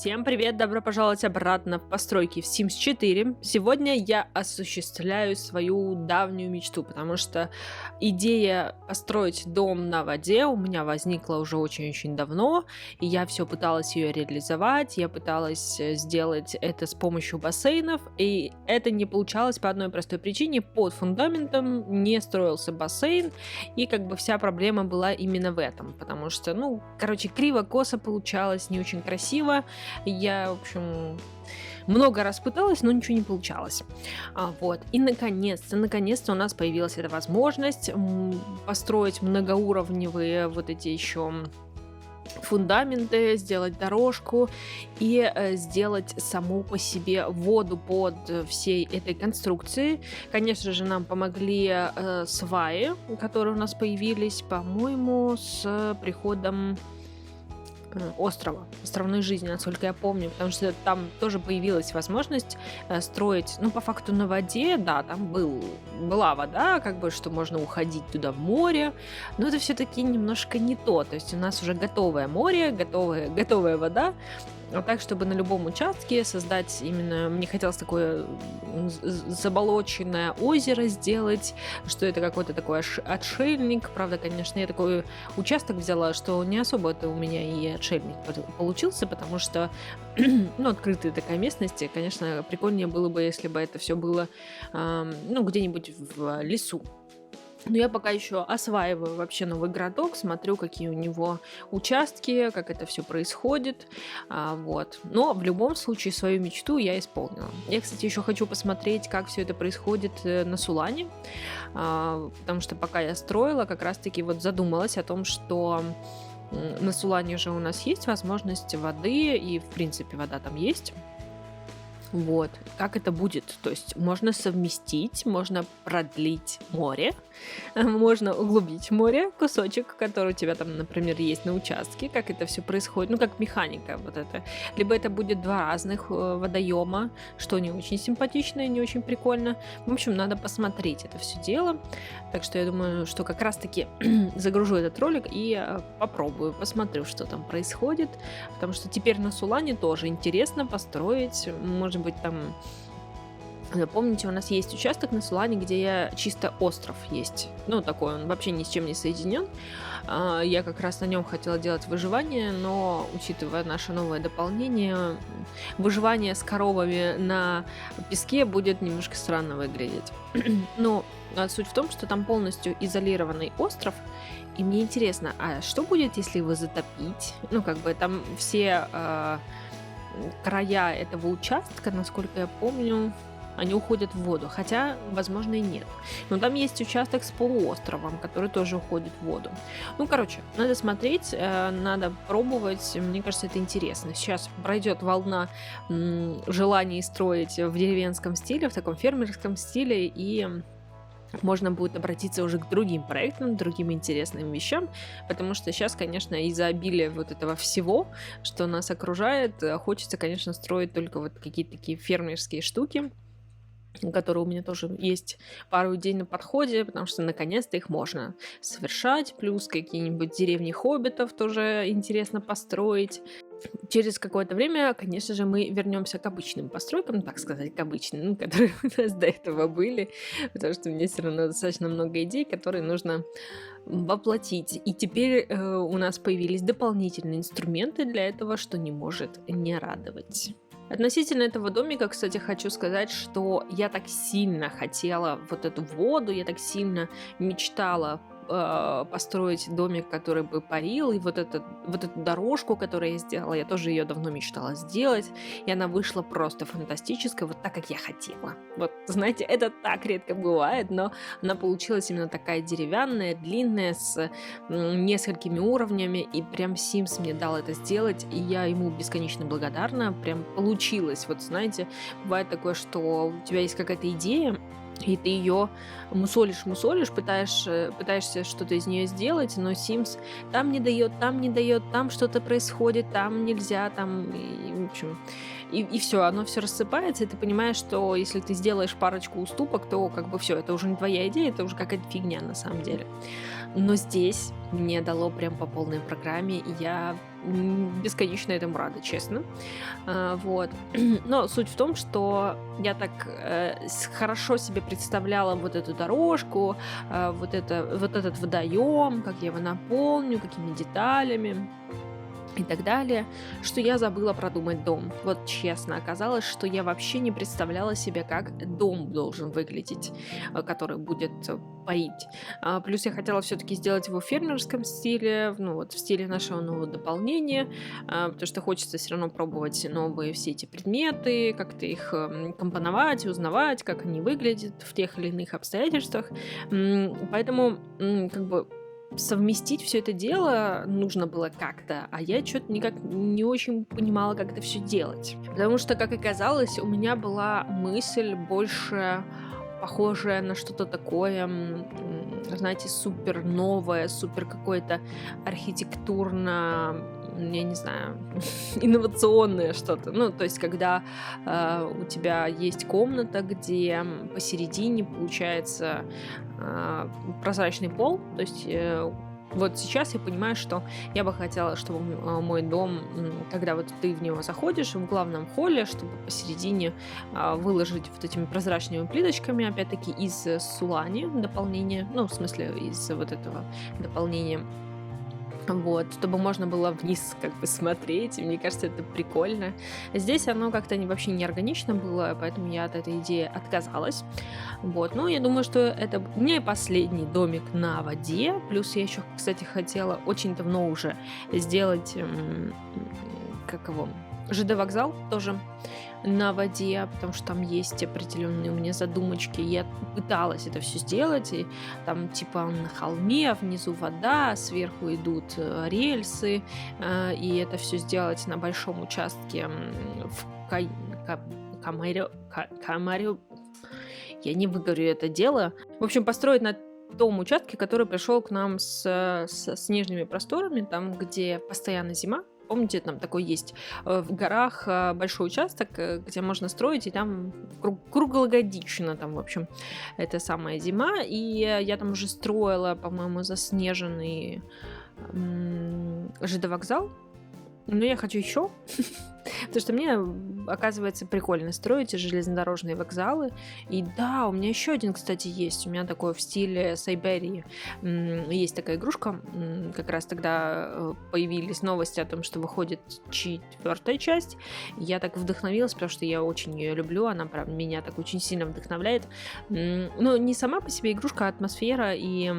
Всем привет! Добро пожаловать обратно в постройки в Sims 4. Сегодня я осуществляю свою давнюю мечту, потому что идея построить дом на воде у меня возникла уже очень-очень давно, и я все пыталась ее реализовать, я пыталась сделать это с помощью бассейнов, и это не получалось по одной простой причине: под фундаментом не строился бассейн, и как бы вся проблема была именно в этом, потому что, криво-косо получалось, не очень красиво. Я, в общем, много раз пыталась, но ничего не получалось. И наконец-то у нас появилась эта возможность построить многоуровневые вот эти еще фундаменты, сделать дорожку и сделать саму по себе воду под всей этой конструкцией. Конечно же, нам помогли сваи, которые у нас появились, по-моему, с приходом островной жизни, насколько я помню, потому что там тоже появилась возможность строить, по факту на воде, да, там была вода, как бы, что можно уходить туда в море, но это все-таки немножко не то есть у нас уже готовое море, готовая вода, так, чтобы на любом участке создать именно, мне хотелось такое заболоченное озеро сделать, что это какой-то такой отшельник. Правда, конечно, я такой участок взяла, что не особо это у меня и отшельник получился, потому что, открытая такая местность, конечно, прикольнее было бы, если бы это все было, где-нибудь в лесу. Но я пока еще осваиваю вообще новый городок, смотрю, какие у него участки, как это все происходит. Но в любом случае свою мечту я исполнила. Я, кстати, еще хочу посмотреть, как все это происходит на Сулане, потому что пока я строила, как раз-таки задумалась о том, что на Сулане же у нас есть возможность воды, и, в принципе, вода там есть. Как это будет? То есть можно совместить, можно продлить море, можно углубить море, кусочек, который у тебя там, например, есть на участке, как это все происходит, как механика вот это. Либо это будет два разных водоема, что не очень симпатично и не очень прикольно. В общем, надо посмотреть это все дело. Так что я думаю, что как раз-таки загружу этот ролик и попробую, посмотрю, что там происходит, потому что теперь на Сулане тоже интересно построить, может быть, там, помните, у нас есть участок на Сулане, где чисто остров есть. Такой, он вообще ни с чем не соединен. Я как раз на нем хотела делать выживание, но, учитывая наше новое дополнение, выживание с коровами на песке будет немножко странно выглядеть. Но суть в том, что там полностью изолированный остров, и мне интересно, а что будет, если его затопить? Там все края этого участка, насколько я помню, они уходят в воду, хотя, возможно, и нет. Но там есть участок с полуостровом, который тоже уходит в воду. Надо смотреть, надо пробовать, мне кажется, это интересно. Сейчас пройдет волна желаний строить в деревенском стиле, в таком фермерском стиле, и можно будет обратиться уже к другим проектам, другим интересным вещам, потому что сейчас, конечно, из-за обилия вот этого всего, что нас окружает, хочется, конечно, строить только какие-то такие фермерские штуки, которые у меня тоже есть пару идей на подходе, потому что наконец-то их можно совершать, плюс какие-нибудь деревни хоббитов тоже интересно построить. Через какое-то время, конечно же, мы вернемся к обычным постройкам, так сказать, к обычным, которые у нас до этого были, потому что у меня все равно достаточно много идей, которые нужно воплотить. И теперь у нас появились дополнительные инструменты для этого, что не может не радовать. Относительно этого домика, кстати, хочу сказать, что я так сильно хотела эту воду, я так сильно мечтала построить домик, который бы парил, и эту дорожку, которую я сделала, я тоже ее давно мечтала сделать, и она вышла просто фантастическая, так, как я хотела. Знаете, это так редко бывает, но она получилась именно такая деревянная, длинная, с несколькими уровнями, и прям Sims мне дал это сделать, и я ему бесконечно благодарна, прям получилось. Знаете, бывает такое, что у тебя есть какая-то идея, и ты ее мусолишь, пытаешься что-то из нее сделать, но Sims там не дает, там что-то происходит, там нельзя, в общем, и все, оно все рассыпается, и ты понимаешь, что если ты сделаешь парочку уступок, то все, это уже не твоя идея, это уже какая-то фигня на самом деле. Но здесь мне дало прям по полной программе, и я бесконечно этому рада, честно. Вот. Но суть в том, что я так хорошо себе представляла вот эту дорожку, вот этот водоем, как я его наполню, какими деталями и так далее, что я забыла продумать дом. Вот честно, оказалось, что я вообще не представляла себе, как дом должен выглядеть, который будет парить. Плюс я хотела все-таки сделать его в фермерском стиле, ну вот в стиле нашего нового дополнения, потому что хочется все равно пробовать новые все эти предметы, как-то их компоновать, узнавать, как они выглядят в тех или иных обстоятельствах. Поэтому как бы совместить все это дело нужно было как-то, а я что-то никак не очень понимала, как это все делать. Потому что, как оказалось, у меня была мысль больше похожая на что-то такое, знаете, супер новое, супер какое-то архитектурно, я не знаю, инновационное что-то. Ну, то есть, когда у тебя есть комната, где посередине получается прозрачный пол, то есть вот сейчас я понимаю, что я бы хотела, чтобы мой дом, когда вот ты в него заходишь, в главном холле, чтобы посередине выложить вот этими прозрачными плиточками, опять-таки из сулани дополнение, ну, в смысле, из вот этого дополнения. Вот, чтобы можно было вниз как бы смотреть, и мне кажется, это прикольно. Здесь оно как-то вообще не органично было, поэтому я от этой идеи отказалась. Вот, ну, я думаю, что это не последний домик на воде, плюс я еще, кстати, хотела очень давно уже сделать, как его, ЖД-вокзал тоже на воде, потому что там есть определенные у меня задумочки. Я пыталась это все сделать, и там типа на холме, внизу вода, сверху идут рельсы, и это все сделать на большом участке в Камаре. Я не выговорю это дело. В общем, построить на том участке, который пришел к нам с снежными просторами, там, где постоянно зима. Помните, там такой есть в горах большой участок, где можно строить, и там круглогодично там, в общем, это самая зима. И я там уже строила, по-моему, заснеженный ЖД-вокзал. Но я хочу еще, потому что мне, оказывается, прикольно строить железнодорожные вокзалы. И да, у меня еще один, кстати, есть. У меня такой в стиле Сайберии. Есть такая игрушка. Как раз тогда появились новости о том, что выходит 4-я часть. Я так вдохновилась, потому что я очень ее люблю. Она, правда, меня так очень сильно вдохновляет. Ну, не сама по себе игрушка, а атмосфера и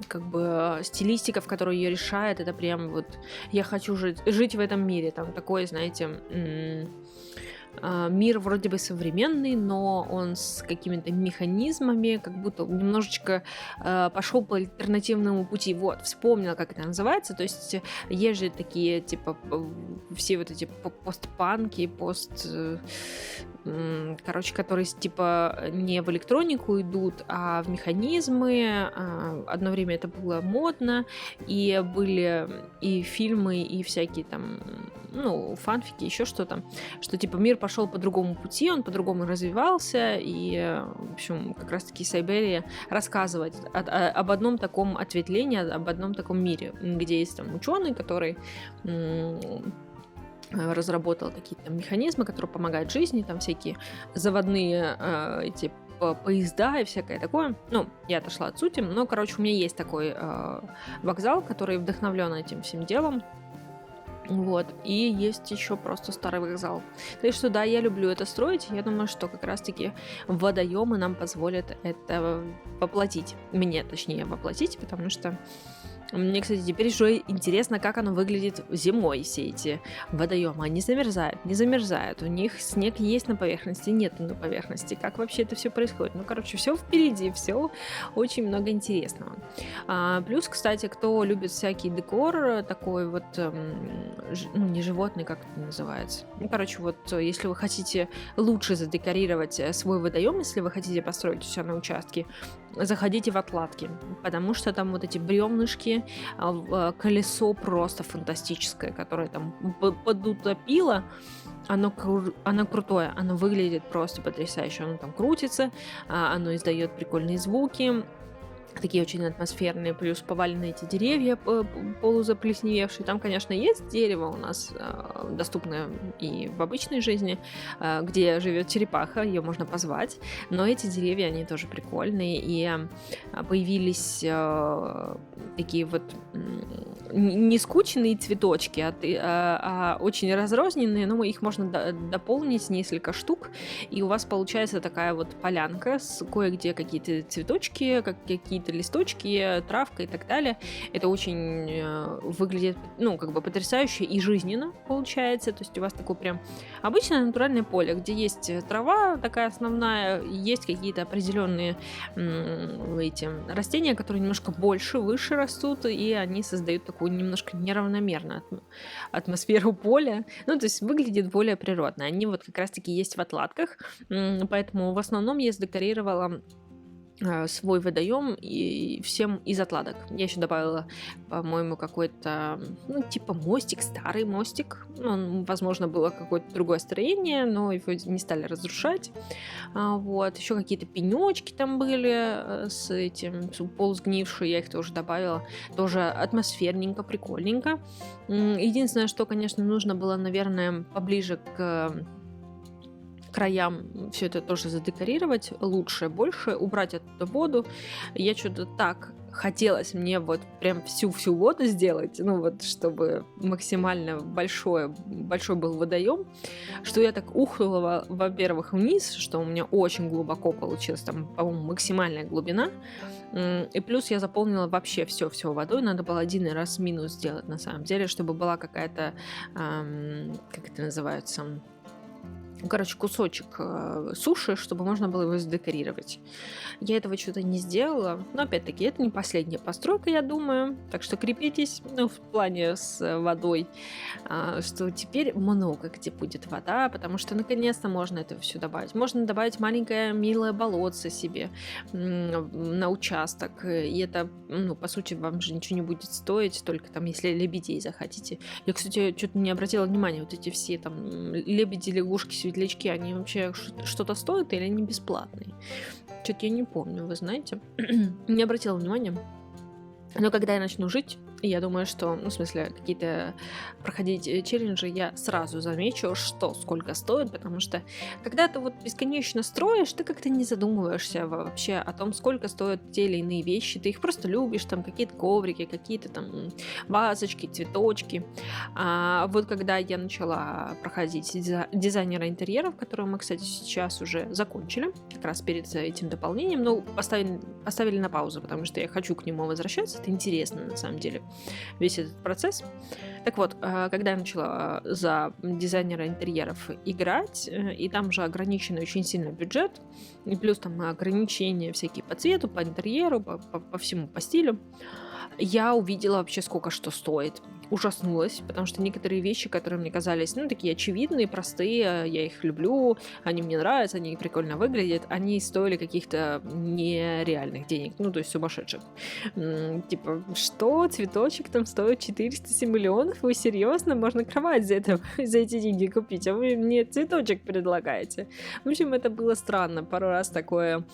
как бы стилистика, в которой ее решает, это прям вот я хочу жить в этом мире. Там такой, знаете, мир вроде бы современный, но он с какими-то механизмами, как будто немножечко пошел по альтернативному пути. Вот, вспомнила, как это называется. То есть есть же такие, типа, все вот эти постпанки, короче, которые типа не в электронику идут, а в механизмы. Одно время это было модно, и были и фильмы, и всякие там, ну, фанфики, еще что-то, что типа мир пошел по другому пути, он по-другому развивался, и, в общем, как раз-таки Сайберия рассказывает об одном таком ответвлении, об одном таком мире, где есть там ученый, который разработал какие-то механизмы, которые помогают жизни, там всякие заводные эти поезда и всякое такое. Ну, я отошла от сути, но, короче, у меня есть такой вокзал, который вдохновлен этим всем делом. Вот, и есть еще просто старый вокзал. Так что да, я люблю это строить. Я думаю, что как раз-таки водоемы нам позволят это воплотить. Мне, точнее, воплотить, потому что мне, кстати, теперь уже интересно, как оно выглядит зимой, все эти водоемы. Они замерзают, не замерзают. У них снег есть на поверхности, нет на поверхности. Как вообще это все происходит? Ну, короче, все впереди, все очень много интересного. Плюс, кстати, кто любит всякий декор, такой вот, ну, не животный, как это называется. Ну, короче, вот, если вы хотите лучше задекорировать свой водоем, если вы хотите построить все на участке, заходите в отладки, потому что там вот эти бревнышки, колесо просто фантастическое, которое там подутопило, оно крутое, оно выглядит просто потрясающе, оно там крутится, оно издает прикольные звуки. такие очень атмосферные, плюс повалены эти деревья полузаплесневевшие. Там, конечно, есть дерево у нас, доступное и в обычной жизни, где живет черепаха, ее можно позвать, но эти деревья, они тоже прикольные, и появились такие вот не скучные цветочки, а очень разрозненные, но их можно дополнить несколько штук, и у вас получается такая вот полянка с кое-где какие-то цветочки, какие-то листочки, травка и так далее. Это очень выглядит, ну, как бы потрясающе и жизненно получается. То есть у вас такое прям обычное натуральное поле, где есть трава такая основная, есть какие-то определенные эти растения, которые немножко больше, выше растут, и они создают такую немножко неравномерную атмосферу поля. Ну, то есть выглядит более природно. Они вот как раз-таки есть в отладках, поэтому в основном я задекорировала свой водоем и всем из отладок. Я еще добавила, по-моему, какой-то, ну, типа мостик, старый мостик. Он, возможно, было какое-то другое строение, но его не стали разрушать. Вот. Еще какие-то пенечки там были с этим, полусгнившие, я их тоже добавила. Тоже атмосферненько, прикольненько. Единственное, что, конечно, нужно было, наверное, поближе к краям все это тоже задекорировать лучше, больше, убрать оттуда воду. Я что-то так хотелось мне вот прям всю воду сделать, ну вот, чтобы максимально большой был водоем, что я так ухнула, во-первых, вниз, что у меня очень глубоко получилось, там, по-моему, максимальная глубина, и плюс я заполнила вообще все водой, надо было один раз минус сделать на самом деле, чтобы была какая-то, как это называется, короче, кусочек суши, чтобы можно было его задекорировать. Я этого что-то не сделала, но опять-таки это не последняя постройка, я думаю, так что крепитесь, ну, в плане с водой, что теперь много где будет вода, потому что наконец-то можно это все добавить. Можно добавить маленькое милое болотце себе на участок, и это, ну, по сути, вам же ничего не будет стоить, только там, если лебедей захотите. Я, кстати, что-то не обратила внимания, вот эти все там лебеди, лягушки, светлячки, они вообще что-то стоят или они бесплатные? Что-то я не помню, вы знаете. Не обратила внимания. Но когда я начну жить, я думаю, что, ну, в смысле, какие-то проходить челленджи, я сразу замечу, что сколько стоит, потому что когда ты вот бесконечно строишь, ты как-то не задумываешься вообще о том, сколько стоят те или иные вещи, ты их просто любишь, там какие-то коврики, какие-то там вазочки, цветочки. А вот когда я начала проходить дизайнера интерьеров, которые мы, кстати, сейчас уже закончили, как раз перед этим дополнением, но поставили на паузу, потому что я хочу к нему возвращаться, это интересно на самом деле, весь этот процесс. Так вот, когда я начала за дизайнера интерьеров играть, и там же ограниченный очень сильно бюджет, и плюс там ограничения всякие по цвету, по интерьеру, по всему, по стилю, я увидела вообще, сколько что стоит. Ужаснулась, потому что некоторые вещи, которые мне казались, ну, такие очевидные, простые, я их люблю, они мне нравятся, они прикольно выглядят, они стоили каких-то нереальных денег, ну, то есть сумасшедших. Типа, что? Цветочек там стоит 407 миллионов? Вы серьезно? Можно кровать за эти деньги купить, а вы мне цветочек предлагаете? В общем, это было странно. Пару раз такое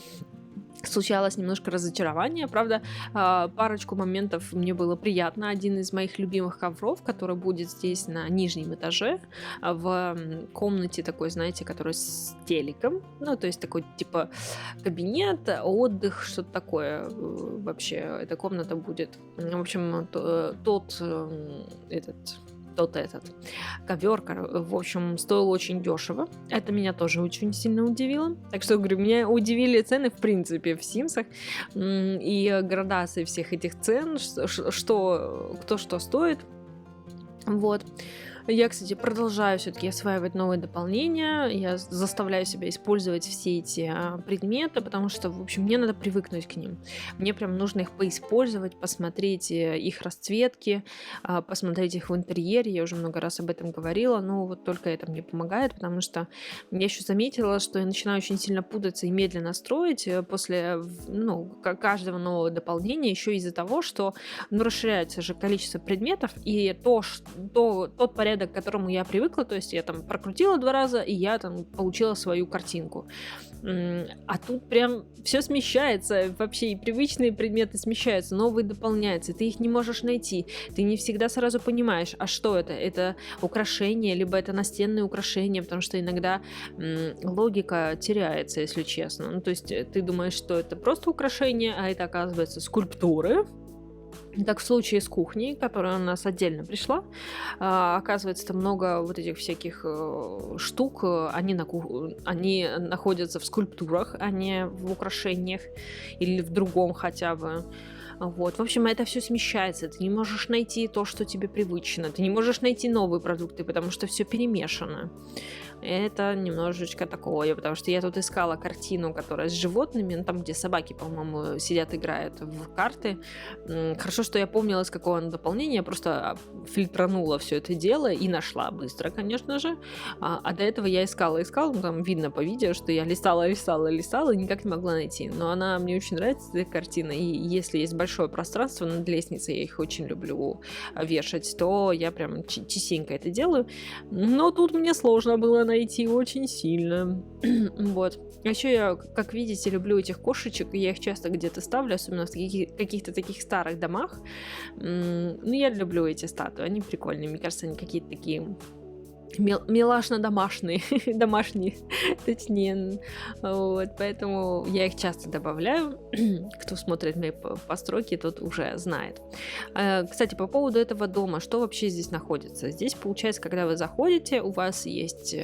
случалось немножко разочарование. Правда, парочку моментов мне было приятно. Один из моих любимых ковров, который будет здесь на нижнем этаже, в комнате такой, знаете, который с телеком. Ну, то есть такой, типа, кабинет, отдых, что-то такое. Вообще, эта комната будет. В общем, этот ковер, в общем, стоил очень дешево. Это меня тоже очень сильно удивило. Так что, говорю, меня удивили цены, в принципе, в Симсах. И градации всех этих цен, кто что стоит. Вот. Я, кстати, продолжаю все-таки осваивать новые дополнения. Я заставляю себя использовать все эти предметы, потому что, в общем, мне надо привыкнуть к ним. Мне прям нужно их поиспользовать, посмотреть их расцветки, посмотреть их в интерьере. Я уже много раз об этом говорила, но вот только это мне помогает, потому что я еще заметила, что я начинаю очень сильно путаться и медленно строить после, каждого нового дополнения, еще из-за того, что расширяется же количество предметов, и тот порядок, порядок, к которому я привыкла, то есть я там прокрутила 2 раза, и я там получила свою картинку. А тут прям все смещается, вообще и привычные предметы смещаются, новые дополняются, ты их не можешь найти, ты не всегда сразу понимаешь, а что это? Это украшение, либо это настенные украшения, потому что иногда логика теряется, если честно. Ну, то есть ты думаешь, что это просто украшение, а это оказывается скульптуры. Так в случае с кухней, которая у нас отдельно пришла, оказывается, там много вот этих всяких штук, они находятся в скульптурах, а не в украшениях или в другом хотя бы. Вот. В общем, это все смещается. Ты не можешь найти то, что тебе привычно. Ты не можешь найти новые продукты, потому что все перемешано. Это немножечко такое, потому что я тут искала картину, которая с животными, ну, там, где собаки, по-моему, сидят, играют в карты. Хорошо, что я помнила, с какого оно дополнения, я просто фильтранула все это дело и нашла быстро, конечно же. А до этого я искала, ну, там видно по видео, что я листала и никак не могла найти. Но она мне очень нравится, эта картина, и если есть большое пространство над лестницей, я их очень люблю вешать, то я прям частенько это делаю. Но тут мне сложно было найти очень сильно. Вот. А еще я, как видите, люблю этих кошечек, и я их часто где-то ставлю, особенно в каких-то таких старых домах. Ну, я люблю эти статуи, они прикольные, мне кажется, они какие-то такие милашно-домашние, домашние, точнее, вот, поэтому я их часто добавляю. Кто смотрит мои постройки, тот уже знает. Кстати, по поводу этого дома, что вообще здесь находится? Здесь, получается, когда вы заходите, у вас есть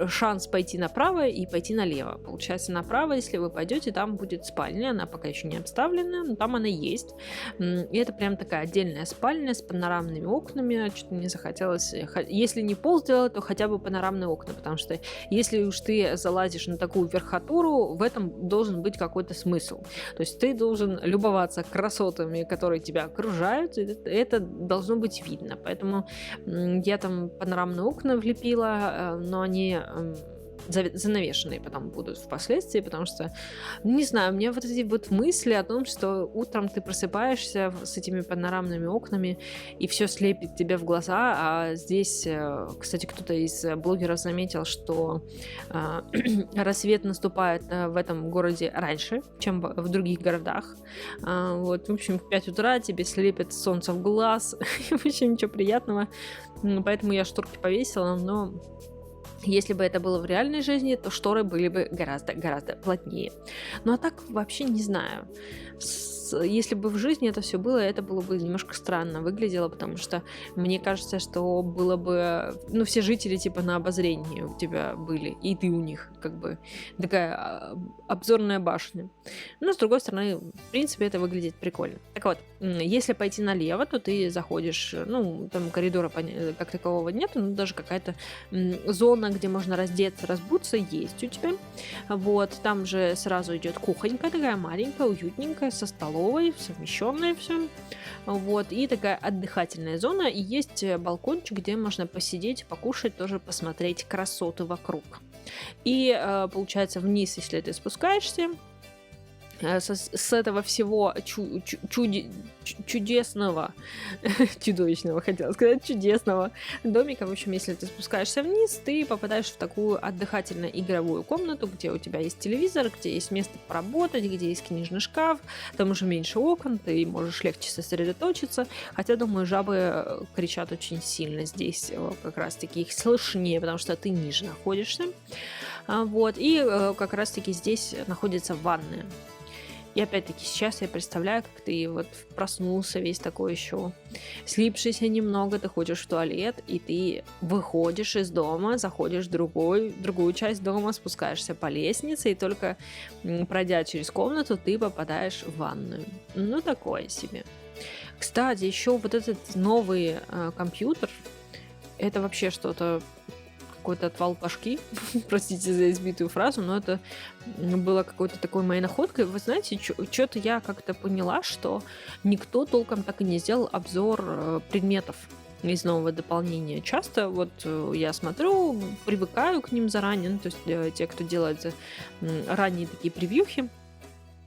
шанс пойти направо и пойти налево. Получается, направо, если вы пойдете, там будет спальня, она пока еще не обставлена, но там она есть. И это прям такая отдельная спальня с панорамными окнами. Что-то мне захотелось, если не пол сделать, то хотя бы панорамные окна, потому что если уж ты залазишь на такую верхотуру, в этом должен быть какой-то смысл. То есть ты должен любоваться красотами, которые тебя окружают, это должно быть видно. Поэтому я там панорамные окна влепила, но они занавешенные потом будут впоследствии, потому что, не знаю, у меня вот эти вот мысли о том, что утром ты просыпаешься с этими панорамными окнами, и все слепит тебе в глаза, а здесь, кстати, кто-то из блогеров заметил, что рассвет наступает в этом городе раньше, чем в других городах. Вот, в общем, в 5 утра тебе слепит солнце в глаз, вообще ничего приятного, поэтому я шторки повесила, но если бы это было в реальной жизни, то шторы были бы гораздо плотнее. Ну а так вообще не знаю. Если бы в жизни это все было, это было бы немножко странно выглядело, потому что мне кажется, что было бы... Ну, все жители типа на обозрении у тебя были, и ты у них, как бы такая обзорная башня. Но, с другой стороны, в принципе, это выглядит прикольно. Так вот, если пойти налево, то ты заходишь, ну, там коридора как такового нет, но даже какая-то зона, где можно раздеться, разбуться, есть у тебя. Вот, там же сразу идет кухонька такая маленькая, уютненькая, со столовой, совмещенное все. Вот, и такая отдыхательная зона, и есть балкончик, где можно посидеть, покушать, тоже посмотреть красоты вокруг. И получается вниз, если ты спускаешься, с этого всего чудесного, чудовищного, хотела сказать, чудесного домика. В общем, если ты спускаешься вниз, ты попадаешь в такую отдыхательно-игровую комнату, где у тебя есть телевизор, где есть место поработать, где есть книжный шкаф, там уже меньше окон, ты можешь легче сосредоточиться. Хотя, думаю, жабы кричат очень сильно здесь, как раз-таки их слышнее, потому что ты ниже находишься. Вот, и как раз-таки здесь находится ванная. И опять-таки сейчас я представляю, как ты вот проснулся весь такой еще слипшийся немного, ты ходишь в туалет, и ты выходишь из дома, заходишь в другую часть дома, спускаешься по лестнице, и только пройдя через комнату, ты попадаешь в ванную. Ну, такое себе. Кстати, еще вот этот новый компьютер, это вообще что-то, какой-то отвал башки, простите за избитую фразу, но это было какой-то такой моей находкой. Вы знаете, что-то я как-то поняла, что никто толком так и не сделал обзор предметов из нового дополнения. Часто вот я смотрю, привыкаю к ним заранее, ну, то есть те, кто делает ранние такие превьюхи,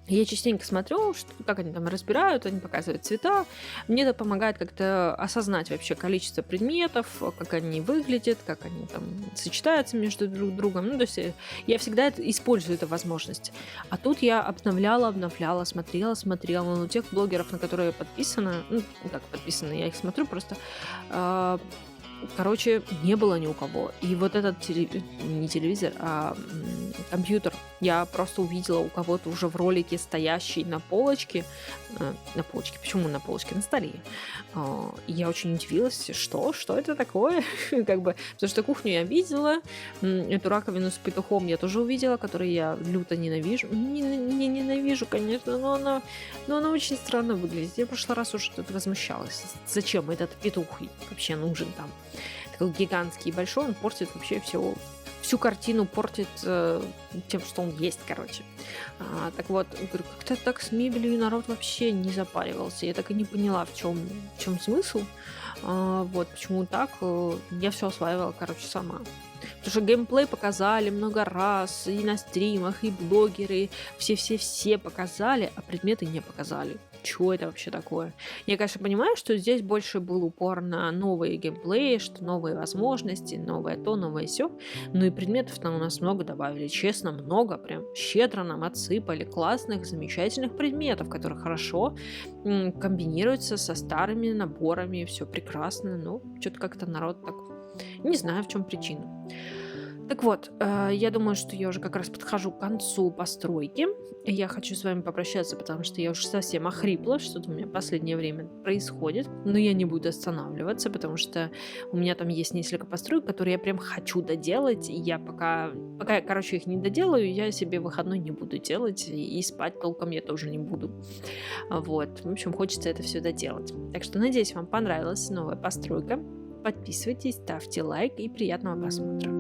Я частенько смотрю, как они там разбирают, они показывают цвета. Мне это помогает как-то осознать вообще количество предметов, как они выглядят, как они там сочетаются между друг другом. Ну, то есть я всегда использую эту возможность. А тут я обновляла, смотрела. Но у тех блогеров, на которые я подписана, ну, как подписана, я их смотрю просто, а, короче, не было ни у кого. И вот этот не телевизор, а компьютер я просто увидела у кого-то уже в ролике, стоящий на полочке, почему на полочке, на столе. И я очень удивилась, что это такое? Как бы, потому что кухню я видела, эту раковину с петухом я тоже увидела, которую я люто ненавижу. Не ненавижу, конечно, но она очень странно выглядит. Я в прошлый раз уже тут возмущалась. Зачем этот петух вообще нужен там? Такой гигантский и большой, он портит вообще всю картину, портит тем, что он есть, короче. Так вот, говорю, как-то так с мебелью народ вообще не запаривался. Я так и не поняла, в чем смысл. Вот, почему так. Я все осваивала, короче, сама. Потому что геймплей показали много раз, и на стримах, и блогеры, все-все-все показали, а предметы не показали. Чего это вообще такое? Я, конечно, понимаю, что здесь больше был упор на новые геймплеи, что новые возможности, новое то, новое сё. Ну и предметов там у нас много добавили. Честно, много. Прям щедро нам отсыпали классных, замечательных предметов, которые хорошо комбинируются со старыми наборами. Все прекрасно. Ну, что-то как-то народ так... Не знаю, в чем причина. Так вот, я думаю, что я уже как раз подхожу к концу постройки. Я хочу с вами попрощаться, потому что я уже совсем охрипла, что-то у меня в последнее время происходит. Но я не буду останавливаться, потому что у меня там есть несколько построек, которые я прям хочу доделать. И я пока я, короче, их не доделаю, я себе выходной не буду делать. И спать толком я тоже не буду. Вот. В общем, хочется это все доделать. Так что, надеюсь, вам понравилась новая постройка. Подписывайтесь, ставьте лайк и приятного просмотра.